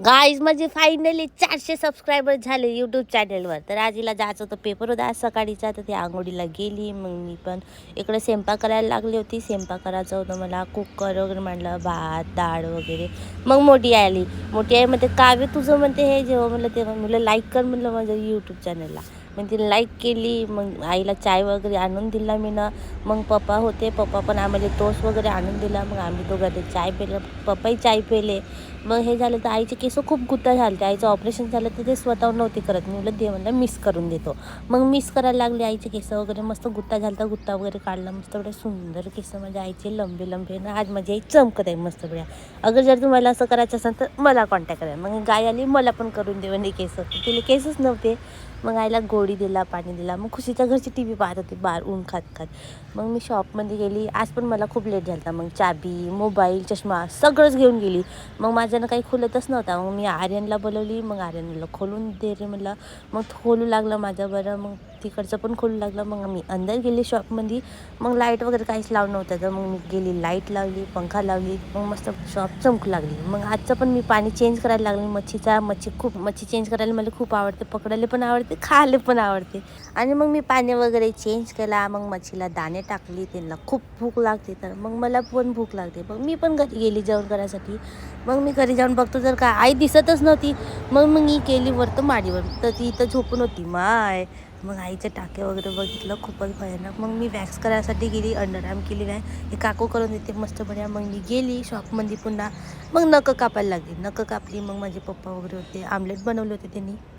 Guys म्हणजे finally 400 subscriber झाले YouTube चॅनलवर. तर आजीला जायचं होतं, पेपर होता आज सकाळीचा, तर ती आंघोळीला गेली. मग मी पण इकडे स्वयंपाक करायला लागली होती. स्वयंपाक करायचं होतं मला, कुकर वगैरे मांडलं, भात डाळ वगैरे. मग मोठी आली. मोठी आई म्हणते काव्य तुझं म्हणते हे जेव्हा म्हणलं तेव्हा म्हणलं लाईक कर म्हणलं माझ्या यूट्यूब चॅनलला. मग तिने लाईक केली. मग आईला चाय वगैरे आणून दिला मी ना. मग पप्पा होते, पप्पा पण आम्हाला टोस्ट वगैरे आणून दिला. मग आम्ही दोघांनी चाय पिलं, पप्पाही चाय पिले. मग हे झालं तर आईचे केस खूप गुत्ता झाले. आईचं ऑपरेशन झालं तर ते स्वतःहून नव्हते करत. मी म्हणलं दे म्हणलं मिस करून देतो. मग मिस करायला लागले. आईचे केस वगैरे मस्त गुत्ता झाला, गुत्ता वगैरे काढला. मस्त एवढे सुंदर केस माझ्या आईचे लंबे लंबे ना. आज माझी आई चमकत आहे मस्त बढिया. अगर जर तुम्हाला असं करायचं असेल तर मला कॉन्टॅक्ट करा. मग गाय आली, मला पण करून दे म्हणजे केस. तिला केसच नव्हते. मग आईला गोळी दिला, पाणी दिला. मग खुशीच्या घरची टी व्ही पाहत होती बाहेर ऊन खात खात. मग मी शॉपमध्ये गेली. आज पण मला खूप लेट झाला. मग चाबी, मोबाईल, चष्मा सगळंच घेऊन गेली. मग माझ्यानं काही खुलतच नव्हता. मग मी आर्यनला बोलवली. मग आर्यनला खोलून दे रे म्हणलं. मग खोलू लागलं माझं बरं. मग तिकडचं पण खोलू लागलं. मग मी अंदर गेली शॉपमध्ये. मग लाईट वगैरे काहीच लावलं नव्हतं. तर मग मी गेली, लाईट लावली, पंखा लावली. मग मस्त शॉप चमकू लागली. मग आजचं पण मी पाणी चेंज करायला लागली. मच्छी चेंज करायला मला खूप आवडते. पकडायला पण आवडते, खायला पण आवडते. आणि मग मी पाणी वगैरे चेंज केला. मग मच्छीला दाणे टाकली. त्यांना खूप भूक लागते, तर मग मला पण भूक लागते. मग मी पण घरी गेली जेवण करायसाठी. मग मी घरी जाऊन बघतो तर काय आई दिसतच नव्हती. मग मी गेली वरतं माडीवर, तर ती इथं झोपून होती माय. मग आईचे टाके वगैरे बघितलं, खूपच भयानक. मग मी वॅक्स करायसाठी गेली, अंडरआर्म केली नाही, हे काकू करून देते मस्त बढिया. मग मी गेली शॉपमध्ये पुन्हा. मग नखं कापायला लागली, नखं कापली. मग माझे पप्पा वगैरे होते, आमलेट बनवले होते त्यांनी.